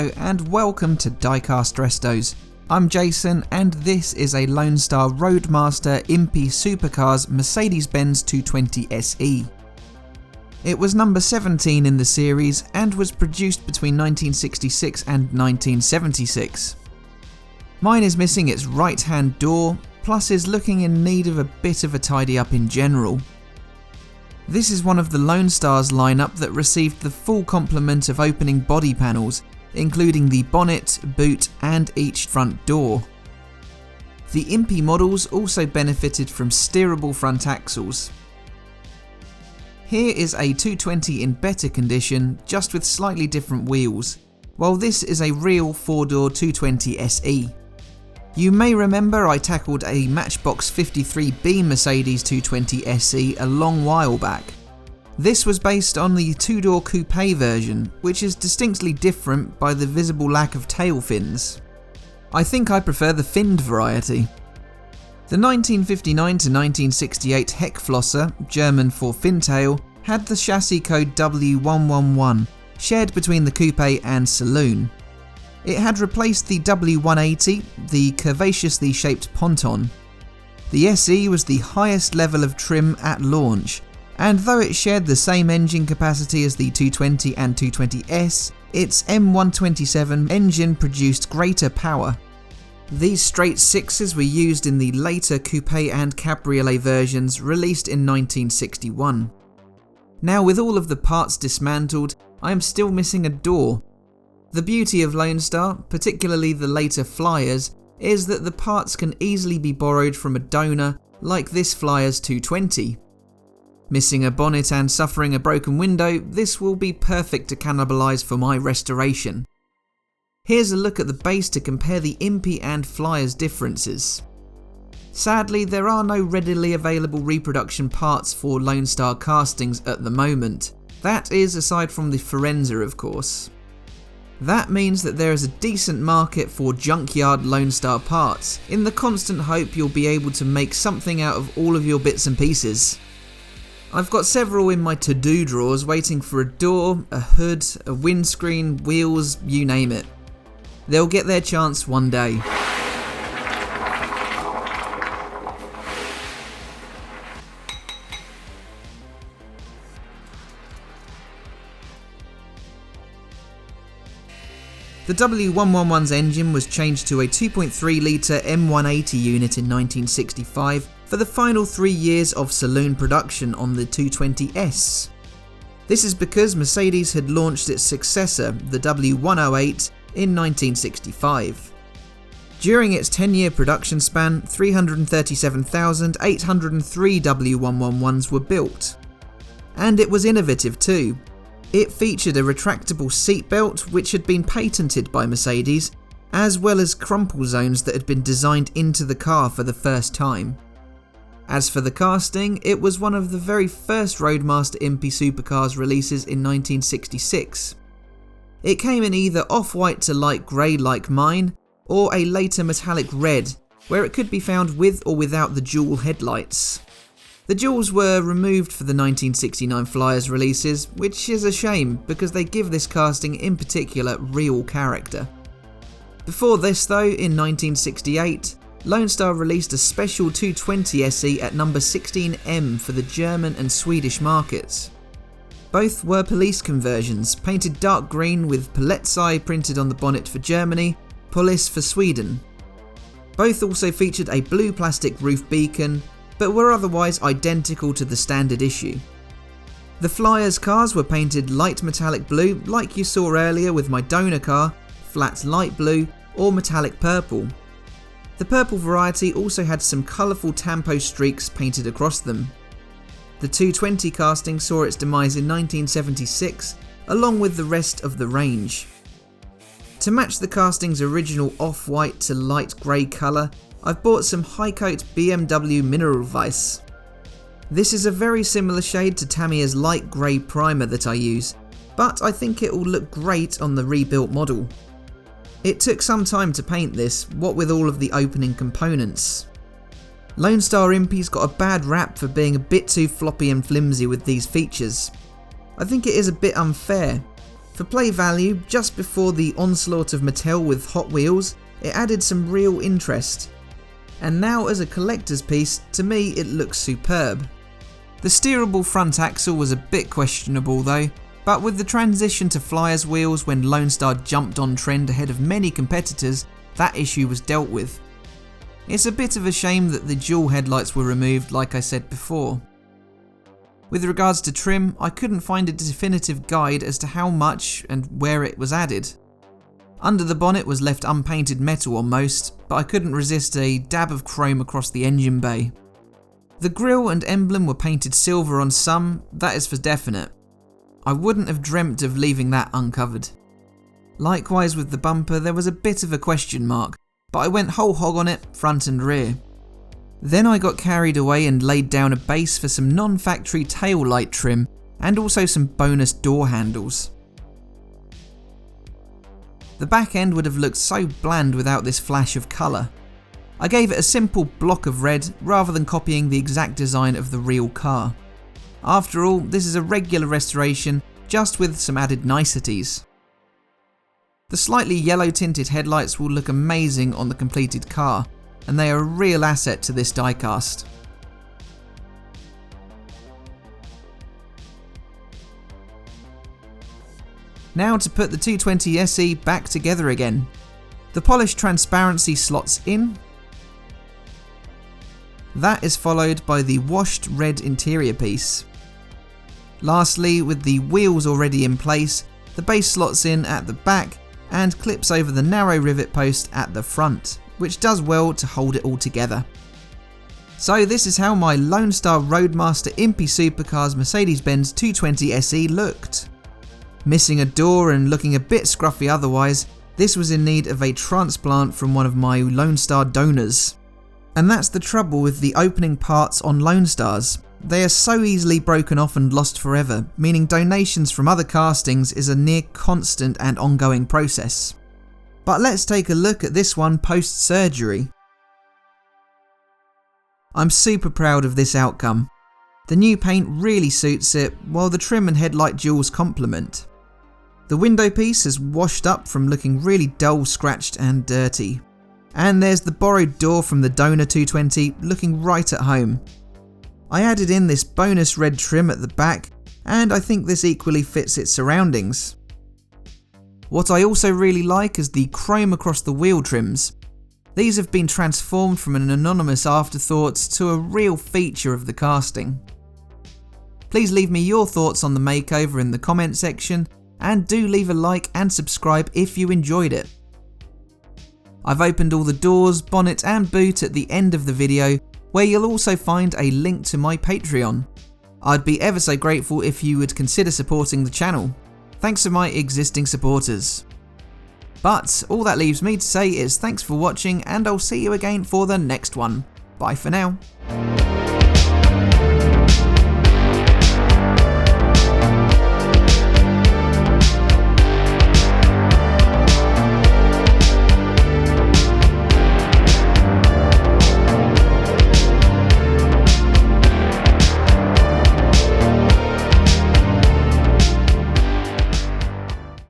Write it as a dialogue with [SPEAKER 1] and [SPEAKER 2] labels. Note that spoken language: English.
[SPEAKER 1] Hello and welcome to Diecast Restos. I'm Jason and this is a Lone Star Roadmaster Impy Supercars Mercedes-Benz 220 SE. It was number 17 in the series and was produced between 1966 and 1976. Mine is missing its right hand door, plus is looking in need of a bit of a tidy up in general. This is one of the Lone Stars lineup that received the full complement of opening body panels, including the bonnet, boot and each front door. The Impy models also benefited from steerable front axles. Here is a 220 in better condition, just with slightly different wheels, while this is a real 4-door 220 SE. You may remember I tackled a Matchbox 53B Mercedes 220 SE a long while back. This was based on the 2-door coupe version, which is distinctly different by the visible lack of tail fins. I think I prefer the finned variety. The 1959 to 1968 Heckflosser, German for fintail, had the chassis code W111, shared between the coupe and saloon. It had replaced the W180, the curvaceously shaped ponton. The SE was the highest level of trim at launch, and though it shared the same engine capacity as the 220 and 220S, its M127 engine produced greater power. These straight sixes were used in the later coupe and cabriolet versions released in 1961. Now with all of the parts dismantled, I am still missing a door. The beauty of Lone Star, particularly the later Flyers, is that the parts can easily be borrowed from a donor, like this Flyers 220. Missing a bonnet and suffering a broken window, this will be perfect to cannibalise for my restoration. Here's a look at the base to compare the Impy and Flyers differences. Sadly, there are no readily available reproduction parts for Lone Star castings at the moment. That is aside from the Firenza, of course. That means that there is a decent market for junkyard Lone Star parts, in the constant hope you'll be able to make something out of all of your bits and pieces. I've got several in my to-do drawers waiting for a door, a hood, a windscreen, wheels, you name it. They'll get their chance one day. The W111's engine was changed to a 2.3 litre M180 unit in 1965 for the final 3 years of saloon production on the 220S. This is because Mercedes had launched its successor, the W108, in 1965. During its 10-year production span, 337,803 W111s were built. And it was innovative too. It featured a retractable seatbelt which had been patented by Mercedes, as well as crumple zones that had been designed into the car for the first time. As for the casting, it was one of the very first Roadmaster Impy Supercars releases in 1966. It came in either off-white to light grey like mine, or a later metallic red, where it could be found with or without the dual headlights. The jewels were removed for the 1969 Flyers releases, which is a shame because they give this casting in particular real character. Before this though, in 1968, Lone Star released a special 220 SE at number 16M for the German and Swedish markets. Both were police conversions, painted dark green with Polizei printed on the bonnet for Germany, Polis for Sweden. Both also featured a blue plastic roof beacon, but were otherwise identical to the standard issue. The Flyers cars were painted light metallic blue like you saw earlier with my donor car, flat light blue or metallic purple. The purple variety also had some colourful tampo streaks painted across them. The 220 casting saw its demise in 1976 along with the rest of the range. To match the casting's original off-white to light grey colour, I've bought some high coat BMW Mineral Weiss. This is a very similar shade to Tamiya's light grey primer that I use, but I think it will look great on the rebuilt model. It took some time to paint this, what with all of the opening components. Lone Star Impy's got a bad rap for being a bit too floppy and flimsy with these features. I think it is a bit unfair. For play value, just before the onslaught of Mattel with Hot Wheels, it added some real interest. And now as a collector's piece, to me it looks superb. The steerable front axle was a bit questionable though, but with the transition to Flyers wheels when Lone Star jumped on trend ahead of many competitors, that issue was dealt with. It's a bit of a shame that the dual headlights were removed like I said before. With regards to trim, I couldn't find a definitive guide as to how much and where it was added. Under the bonnet was left unpainted metal on most, but I couldn't resist a dab of chrome across the engine bay. The grille and emblem were painted silver on some, that is for definite. I wouldn't have dreamt of leaving that uncovered. Likewise with the bumper, there was a bit of a question mark, but I went whole hog on it, front and rear. Then I got carried away and laid down a base for some non-factory tail light trim and also some bonus door handles. The back end would have looked so bland without this flash of colour. I gave it a simple block of red rather than copying the exact design of the real car. After all, this is a regular restoration, just with some added niceties. The slightly yellow tinted headlights will look amazing on the completed car, and they are a real asset to this diecast. Now to put the 220 SE back together again. The polished transparency slots in. That is followed by the washed red interior piece. Lastly, with the wheels already in place, the base slots in at the back and clips over the narrow rivet post at the front, which does well to hold it all together. So this is how my Lone Star Roadmaster Impy Supercars Mercedes-Benz 220 SE looked. Missing a door and looking a bit scruffy otherwise, this was in need of a transplant from one of my Lone Star donors. And that's the trouble with the opening parts on Lone Stars. They are so easily broken off and lost forever, meaning donations from other castings is a near constant and ongoing process. But let's take a look at this one post-surgery. I'm super proud of this outcome. The new paint really suits it, while the trim and headlight jewels complement. The window piece has washed up from looking really dull, scratched and dirty. And there's the borrowed door from the donor 220 looking right at home. I added in this bonus red trim at the back, and I think this equally fits its surroundings. What I also really like is the chrome across the wheel trims. These have been transformed from an anonymous afterthought to a real feature of the casting. Please leave me your thoughts on the makeover in the comment section, and do leave a like and subscribe if you enjoyed it. I've opened all the doors, bonnet and boot at the end of the video, where you'll also find a link to my Patreon. I'd be ever so grateful if you would consider supporting the channel. Thanks to my existing supporters. But all that leaves me to say is thanks for watching, and I'll see you again for the next one. Bye for now.